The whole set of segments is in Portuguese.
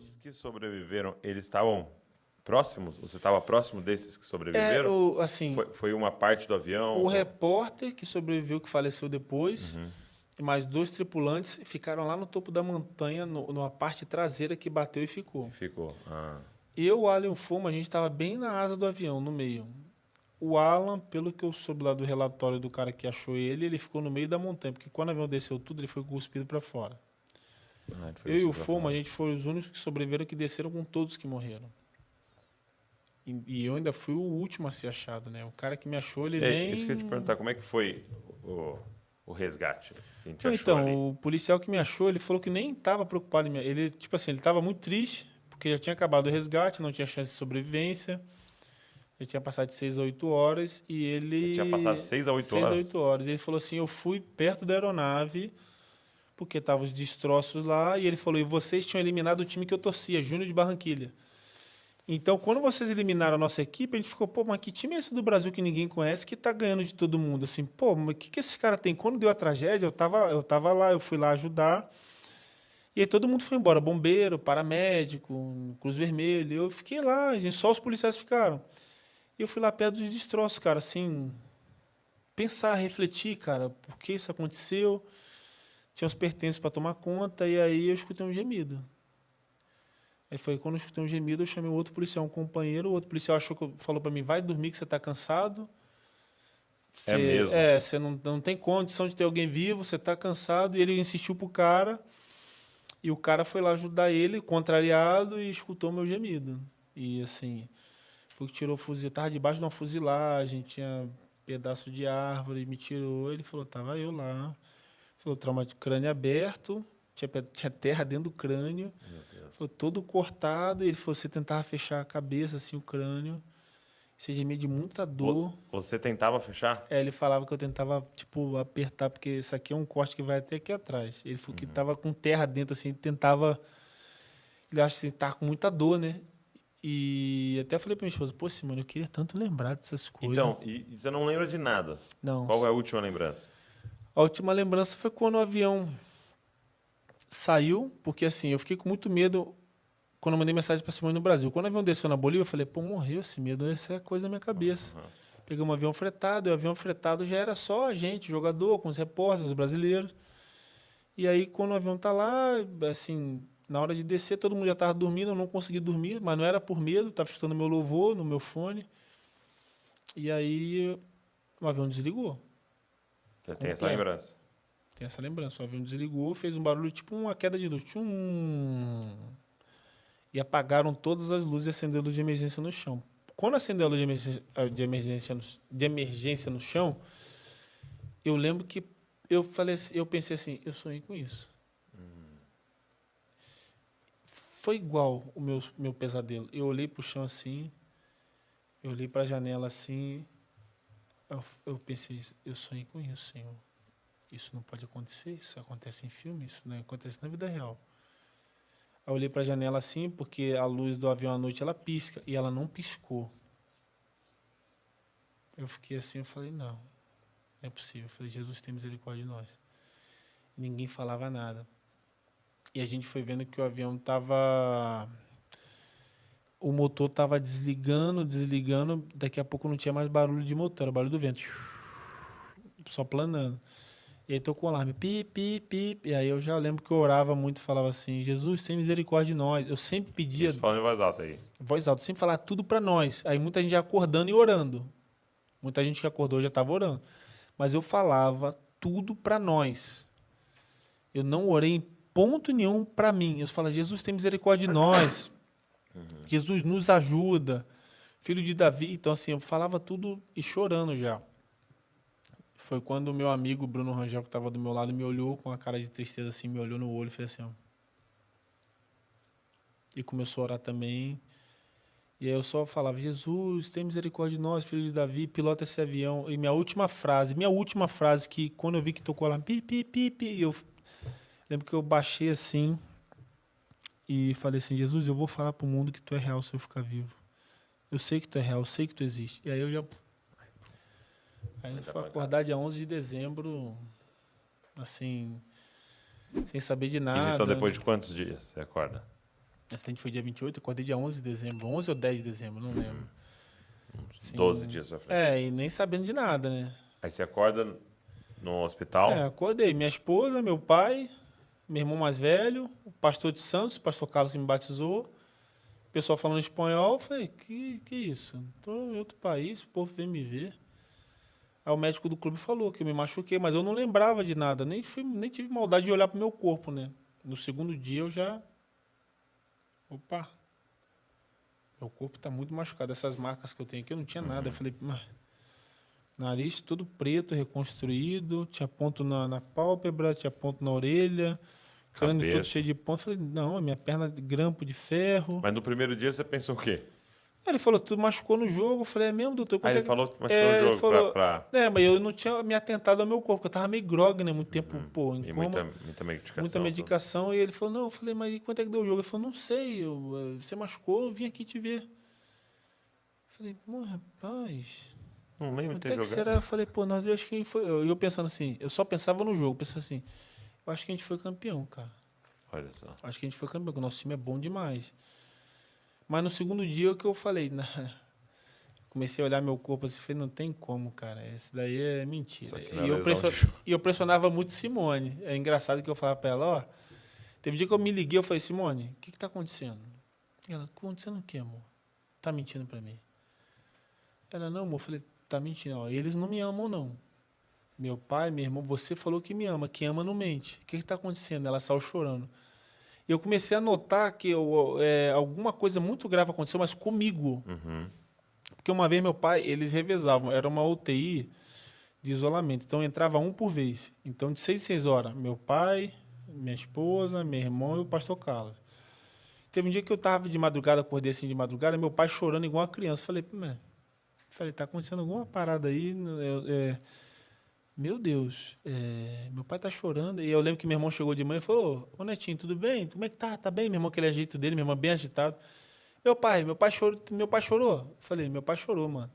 Os que sobreviveram, eles estavam próximos? Você estava próximo desses que sobreviveram? Assim, Foi uma parte do avião? o repórter que sobreviveu, que faleceu depois, e mais 2 tripulantes ficaram lá no topo da montanha, numa parte traseira que bateu e ficou. Ficou. Eu e o Alan e o Foma, a gente estava bem na asa do avião, no meio. O Alan, pelo que eu soube lá do relatório do cara que achou ele ficou no meio da montanha, porque quando o avião desceu tudo, ele foi cuspido para fora. Eu e o Foma, a gente foi os únicos que sobreviveram, que desceram com todos que morreram. E eu ainda fui o último a ser achado, né? O cara que me achou, ele nem... Isso que eu ia te perguntar, como é que foi o resgate? Que a gente achou Então, ali? o policial que me achou, ele falou que nem estava preocupado em mim. Ele, tipo assim, ele estava muito triste, porque já tinha acabado o resgate, não tinha chance de sobrevivência. Ele tinha passado de 6 a 8 horas e ele... Tinha passado 6 a 8 horas? 6 a 8 horas. Ele falou assim, eu fui perto da aeronave, porque estavam os destroços lá, e ele falou, e vocês tinham eliminado o time que eu torcia, Júnior de Barranquilha. Então, quando vocês eliminaram a nossa equipe, a gente ficou, pô, mas que time é esse do Brasil que ninguém conhece, que tá ganhando de todo mundo? Assim, pô, mas o que esse cara tem? Quando deu a tragédia, eu tava lá, eu fui lá ajudar, e aí todo mundo foi embora, bombeiro, paramédico, Cruz Vermelha, eu fiquei lá, gente, só os policiais ficaram. E eu fui lá perto dos destroços, cara, assim, pensar, refletir, cara, por que isso aconteceu? Tinha os pertences para tomar conta, e aí eu escutei um gemido. Aí foi quando eu escutei um gemido, eu chamei um outro policial, um companheiro, o outro policial falou para mim, vai dormir que você está cansado. É mesmo? Você não tem condição de ter alguém vivo, você está cansado. E ele insistiu pro cara, e o cara foi lá ajudar ele, contrariado, e escutou meu gemido. E assim, foi que tirou o fuzil, estava debaixo de uma fuzilagem, tinha pedaço de árvore, me tirou, ele falou, tava eu lá. Falou, trauma de crânio aberto, tinha terra dentro do crânio. Foi todo cortado, e ele falou, você tentava fechar a cabeça, assim, o crânio. Você gemia de muita dor. Você tentava fechar? Ele falava que eu tentava, tipo, apertar, porque isso aqui é um corte que vai até aqui atrás. Ele falou que tava com terra dentro, assim, ele tentava... Ele acha que tava com muita dor, né? E até falei pra minha esposa, pô, Simone, eu queria tanto lembrar dessas coisas. Então, e você não lembra de nada? Não. Qual é a última lembrança? A última lembrança foi quando o avião saiu, porque assim, eu fiquei com muito medo quando eu mandei mensagem para Simone no Brasil. Quando o avião desceu na Bolívia, eu falei, pô, morreu esse medo, essa é coisa da minha cabeça. Peguei um avião fretado, e o avião fretado já era só a gente, jogador, com os repórteres, os brasileiros. E aí, quando o avião tá lá, assim, na hora de descer, todo mundo já estava dormindo, eu não consegui dormir, mas não era por medo, estava escutando meu louvor no meu fone. E aí, o avião desligou. Já tem essa lembrança? Tem essa lembrança. O avião desligou, fez um barulho tipo uma queda de luz. Tchum! E apagaram todas as luzes e acendeu a luz de emergência no chão. Quando acendeu a luz de emergência no chão, eu lembro que eu pensei assim, eu sonhei com isso. Foi igual o meu pesadelo. Eu olhei para o chão assim, eu olhei para a janela assim, eu pensei, eu sonhei com isso, Senhor. Isso não pode acontecer, isso acontece em filme, isso não acontece na vida real. Aí eu olhei para a janela assim, porque a luz do avião à noite ela pisca, e ela não piscou. Eu fiquei assim, eu falei, não é possível. Eu falei, Jesus, tem misericórdia de nós. Ninguém falava nada. E a gente foi vendo que o avião estava... O motor estava desligando, daqui a pouco não tinha mais barulho de motor, era barulho do vento. Só planando. E aí tocou o alarme, pi, pi, pi. E aí eu já lembro que eu orava muito e falava assim, Jesus, tem misericórdia de nós. Eu sempre pedia... Isso falando em voz alta aí. Voz alta, sempre falar tudo para nós. Aí muita gente já acordando e orando. Muita gente que acordou já estava orando. Mas eu falava tudo para nós. Eu não orei em ponto nenhum para mim. Eu falava, Jesus, tem misericórdia de nós. Jesus, nos ajuda. Filho de Davi. Então, assim, eu falava tudo e chorando já. Foi quando o meu amigo Bruno Rangel, que estava do meu lado, me olhou com a cara de tristeza, assim, me olhou no olho e fez assim, ó. E começou a orar também. E aí eu só falava, Jesus, tem misericórdia de nós, filho de Davi, pilota esse avião. E minha última frase, que quando eu vi que tocou lá, pi, pi, pi, pi, eu lembro que eu baixei assim e falei assim, Jesus, eu vou falar pro mundo que tu é real se eu ficar vivo. Eu sei que tu é real, eu sei que tu existe. E aí eu já... Aí foi acordar dia 11 de dezembro, assim, sem saber de nada. Então depois de quantos dias você acorda? O acidente foi dia 28, eu acordei dia 11 de dezembro. 11 ou 10 de dezembro, não lembro. Uns 12 dias pra frente. E nem sabendo de nada, né? Aí você acorda no hospital? Acordei. Minha esposa, meu pai, meu irmão mais velho, o pastor de Santos, o pastor Carlos que me batizou. O pessoal falando espanhol, eu falei, que isso? Estou em outro país, o povo vem me ver. Aí o médico do clube falou que eu me machuquei, mas eu não lembrava de nada, nem tive maldade de olhar pro meu corpo, né? No segundo dia eu já... Opa! Meu corpo está muito machucado. Essas marcas que eu tenho aqui, eu não tinha nada. Eu falei, nariz todo preto, reconstruído, tinha ponto na pálpebra, tinha ponto na orelha, crânio todo cheio de pontos. Eu falei, não, a minha perna de grampo de ferro. Mas no primeiro dia você pensou o quê? Ele falou, tu machucou no jogo. Eu falei, é mesmo, doutor? Aí ele falou que machucou no jogo. Falou, mas eu não tinha me atentado ao meu corpo, porque eu tava meio grogue, né? Muito tempo, em e coma. Muita medicação. Muita medicação. E ele falou, não, eu falei, mas quanto é que deu o jogo? Ele falou, não sei, você machucou, eu vim aqui te ver. Eu falei, rapaz... Não lembro de ter jogado. Será? Eu falei, pô, nós acho que foi... Eu pensando assim, eu só pensava no jogo, pensava assim, eu acho que a gente foi campeão, cara. Olha só. Acho que a gente foi campeão, porque o nosso time é bom demais. Mas no segundo dia, o que eu falei, comecei a olhar meu corpo assim, falei, não tem como, cara, esse daí é mentira. E eu pressionava muito Simone. É engraçado que eu falava pra ela, ó, teve um dia que eu me liguei, eu falei, Simone, o que tá acontecendo? Ela, acontecendo o quê, amor? Tá mentindo pra mim? Ela, não, amor, eu falei, tá mentindo, ó, eles não me amam, não. Meu pai, meu irmão, você falou que me ama, quem ama não mente. O que está acontecendo? Ela saiu chorando. E eu comecei a notar que alguma coisa muito grave aconteceu, mas comigo. Porque uma vez meu pai, eles revezavam, era uma UTI de isolamento, então entrava um por vez. Então de 6 em 6 horas, meu pai, minha esposa, meu irmão e o pastor Carlos. Teve um dia que eu estava de madrugada, acordei assim de madrugada, meu pai chorando igual uma criança. Falei, tá acontecendo alguma parada aí, meu Deus, meu pai tá chorando. E eu lembro que meu irmão chegou de manhã e falou, ô Netinho, tudo bem? Como é que tá? Tá bem? Meu irmão, aquele jeito dele, meu irmão bem agitado. Meu pai chorou. Eu falei, meu pai chorou, mano.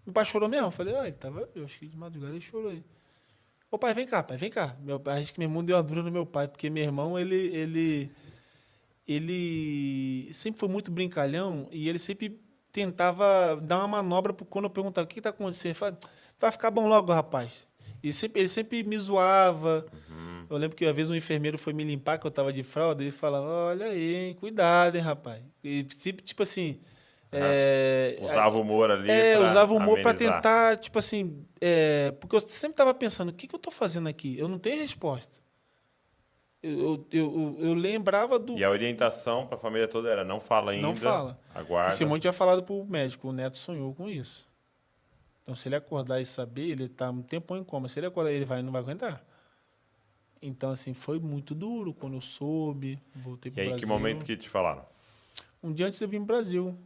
Meu pai chorou mesmo? Eu falei, ele tava, eu acho que de madrugada ele chorou aí. Ô pai, vem cá, pai, vem cá. Acho que meu irmão deu uma dura no meu pai, porque meu irmão, ele sempre foi muito brincalhão e ele sempre tentava dar uma manobra quando eu perguntava o que está acontecendo. Ele falava, vai ficar bom logo, rapaz. Ele sempre me zoava. Eu lembro que uma vez um enfermeiro foi me limpar, que eu estava de fralda, e ele falava, olha aí, hein, cuidado, hein, rapaz. E tipo assim... usava o humor ali usava o humor para tentar, tipo assim... porque eu sempre estava pensando, o que eu estou fazendo aqui? Eu não tenho resposta. Eu lembrava do... E a orientação para a família toda era, não fala ainda, não fala. aguarda. E Simone tinha falado para o médico, o neto sonhou com isso. Então, se ele acordar e saber, ele está um tempão em coma. Se ele acordar, ele não vai aguentar. Então, assim, foi muito duro quando eu soube, voltei para o Brasil. E aí, que momento que te falaram? Um dia antes eu vim para o Brasil.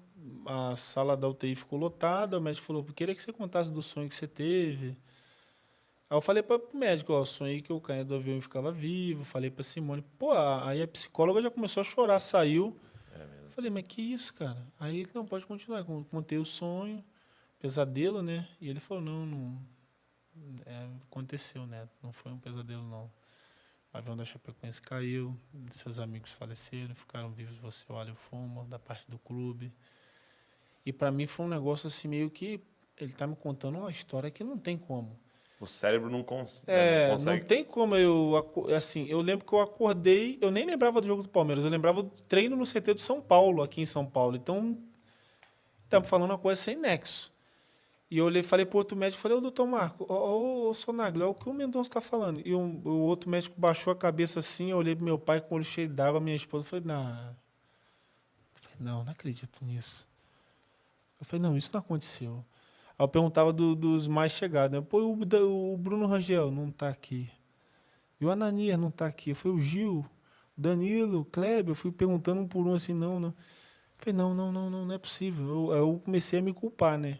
A sala da UTI ficou lotada, o médico falou, queria que você contasse do sonho que você teve. Aí eu falei para o médico, sonhei que eu caía do avião e ficava vivo. Falei para Simone. Aí a psicóloga já começou a chorar, saiu. Falei, mas que isso, cara? Aí ele, não, pode continuar. Contei o sonho, pesadelo, né? E ele falou, não aconteceu, né? Não foi um pesadelo, não. O avião da Chapecoense caiu, seus amigos faleceram, ficaram vivos, você olha o fumo da parte do clube. E para mim foi um negócio assim, meio que ele tá me contando uma história que não tem como. O cérebro não consegue. Não tem como eu lembro que eu acordei, eu nem lembrava do jogo do Palmeiras, eu lembrava do treino no CT do São Paulo, aqui em São Paulo. Então, estava falando uma coisa sem nexo. E eu falei pro outro médico, falei, doutor Marco, ô Sonagli, olha o que o Mendonça está falando. E o outro médico baixou a cabeça assim, eu olhei pro meu pai com o olho cheio d'água, minha esposa, falei, não acredito nisso. Eu falei, não, isso não aconteceu. Aí eu perguntava dos mais chegados, né? Pô, o Bruno Rangel não está aqui. E o Ananias não está aqui. Foi o Gil, o Danilo, o Kleber. Eu fui perguntando um por um assim, não. Eu falei, não é possível. Eu comecei a me culpar, né?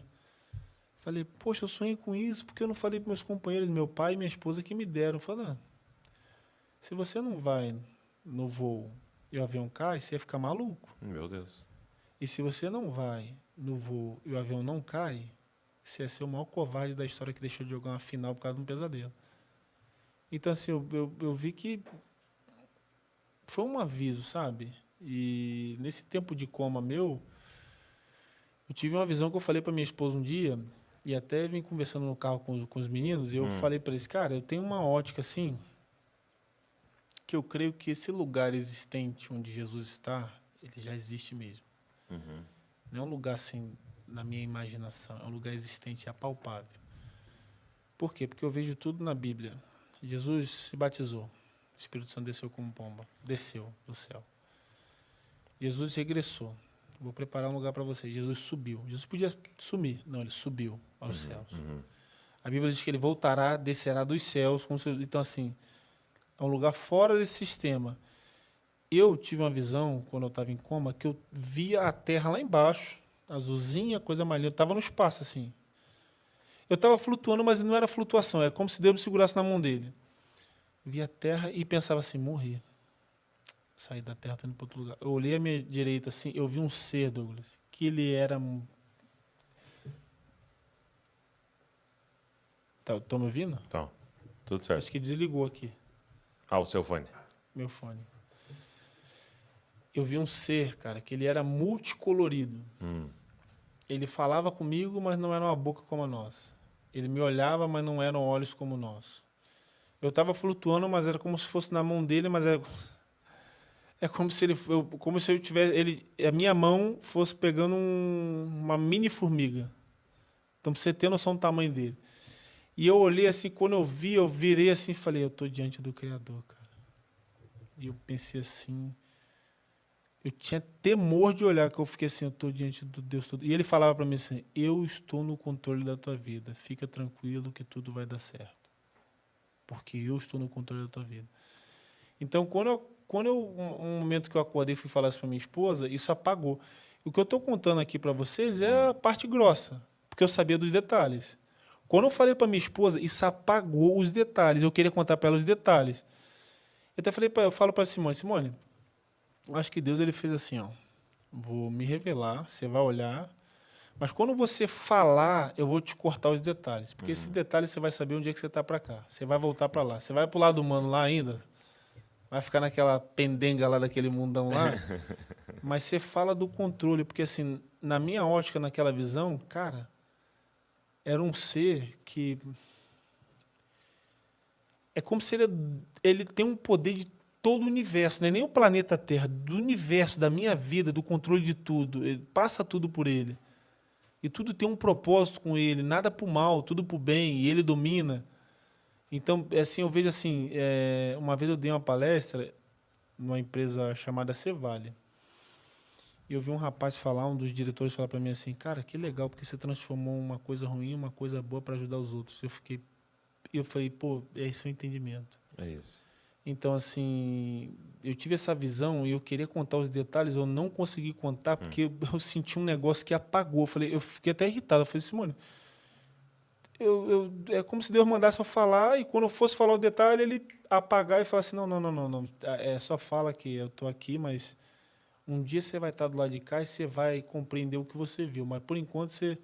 Falei, poxa, eu sonhei com isso, porque eu não falei para meus companheiros, meu pai e minha esposa que me deram. Eu falei, se você não vai no voo e o avião cai, você ia ficar maluco. Meu Deus. E se você não vai no voo e o avião não cai, você ia ser o maior covarde da história que deixou de jogar uma final por causa de um pesadelo. Então, assim, eu vi que foi um aviso, sabe? E nesse tempo de coma meu, eu tive uma visão que eu falei para minha esposa um dia, e até vim conversando no carro com os meninos, e eu falei para eles, cara, eu tenho uma ótica assim, que eu creio que esse lugar existente onde Jesus está, ele já existe mesmo. Não é um lugar assim, na minha imaginação, é um lugar existente, é palpável. Por quê? Porque eu vejo tudo na Bíblia. Jesus se batizou, o Espírito Santo desceu como pomba, desceu do céu. Jesus regressou. Vou preparar um lugar para vocês. Jesus subiu. Jesus podia sumir. Não, ele subiu aos céus. A Bíblia diz que ele voltará, descerá dos céus. Então, assim, é um lugar fora desse sistema. Eu tive uma visão, quando eu estava em coma, que eu via a terra lá embaixo, azulzinha, coisa mais linda. Eu estava no espaço, assim. Eu estava flutuando, mas não era flutuação. É como se Deus me segurasse na mão dele. Via a terra e pensava assim, morri. Saí da terra, estou indo para outro lugar. Eu olhei à minha direita, assim, eu vi um ser, Douglas, que ele era... Estão me ouvindo? Então, tudo certo. Acho que desligou aqui, O seu fone. meu fone. Eu vi um ser, cara, que ele era multicolorido. Ele falava comigo, mas não era uma boca como a nossa. Ele me olhava, mas não eram olhos como o nosso. Eu estava flutuando, mas era como se fosse na mão dele, mas é como se eu tivesse, a minha mão fosse pegando uma mini formiga. Então, pra você ter noção do tamanho dele. E eu olhei assim, quando eu vi, eu virei assim e falei, eu estou diante do Criador, cara. E eu pensei assim, eu tinha temor de olhar, que eu fiquei assim, eu estou diante do Deus todo. E ele falava para mim assim, eu estou no controle da tua vida, fica tranquilo que tudo vai dar certo. Porque eu estou no controle da tua vida. Então, um momento que eu acordei e fui falar isso para minha esposa, isso apagou. O que eu estou contando aqui para vocês é a parte grossa, porque eu sabia dos detalhes. Quando eu falei para minha esposa, isso apagou os detalhes. Eu queria contar para ela os detalhes. Eu até eu falo para Simone, acho que Deus ele fez assim, ó. Vou me revelar, você vai olhar, mas quando você falar, eu vou te cortar os detalhes, porque esses detalhes você vai saber onde é que você está para cá. Você vai voltar para lá. Você vai para o lado humano lá ainda, vai ficar naquela pendenga lá daquele mundão lá, mas você fala do controle, porque assim, na minha ótica, naquela visão, cara, era um ser que é como se ele tem um poder de todo o universo, não é nem o planeta Terra, do universo, da minha vida, do controle de tudo. Ele passa tudo por ele. E tudo tem um propósito com ele, nada para o mal, tudo para o bem, e ele domina. Então, assim, eu vejo assim, uma vez eu dei uma palestra numa empresa chamada Cevale. E eu vi um rapaz falar, um dos diretores falar para mim assim, cara, que legal, porque você transformou uma coisa ruim em uma coisa boa para ajudar os outros. Eu falei, pô, esse é o entendimento. É isso. Então, assim, eu tive essa visão e eu queria contar os detalhes, eu não consegui contar porque eu senti um negócio que apagou. Eu fiquei até irritado. Eu falei, Simone, é como se Deus mandasse eu falar e quando eu fosse falar o detalhe, ele apagar e falar assim, não. Só fala que eu estou aqui, mas um dia você vai estar do lado de cá e você vai compreender o que você viu. Mas, por enquanto, você...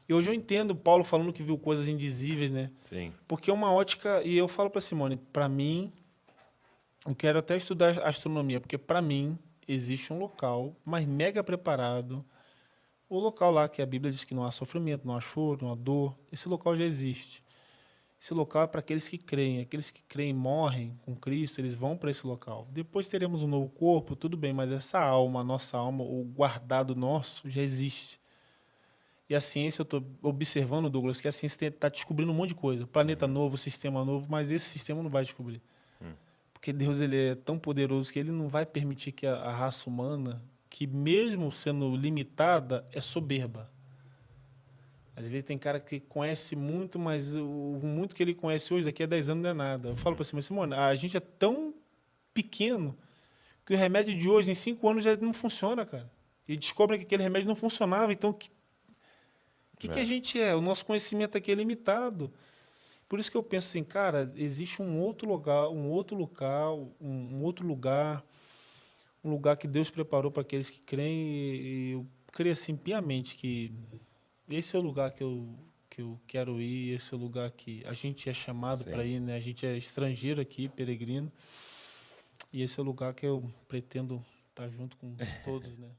E hoje eu entendo Paulo falando que viu coisas indizíveis, né? Sim. Porque é uma ótica... E eu falo para Simone, para mim... Eu quero até estudar astronomia, porque, para mim, existe um local, mas mega preparado. O local lá que a Bíblia diz que não há sofrimento, não há choro, não há dor. Esse local já existe. Esse local é para aqueles que creem. Aqueles que creem morrem com Cristo, eles vão para esse local. Depois teremos um novo corpo, tudo bem, mas essa alma, a nossa alma, o guardado nosso, já existe. E a ciência, eu estou observando, Douglas, que a ciência está descobrindo um monte de coisa. Planeta novo, sistema novo, mas esse sistema não vai descobrir. Porque Deus ele é tão poderoso que ele não vai permitir que a raça humana, que mesmo sendo limitada, é soberba. Às vezes tem cara que conhece muito, mas o muito que ele conhece hoje, daqui a 10 anos não é nada. Eu falo para você, Simone, a gente é tão pequeno que o remédio de hoje, em 5 anos, já não funciona, cara. E descobrem que aquele remédio não funcionava. Então, o que a gente é? O nosso conhecimento aqui é limitado. Por isso que eu penso assim, cara, existe um outro lugar, um lugar que Deus preparou para aqueles que creem, e eu creio assim piamente que esse é o lugar que eu quero ir, esse é o lugar que a gente é chamado para ir, né? A gente é estrangeiro aqui, peregrino, e esse é o lugar que eu pretendo tá junto com todos, né?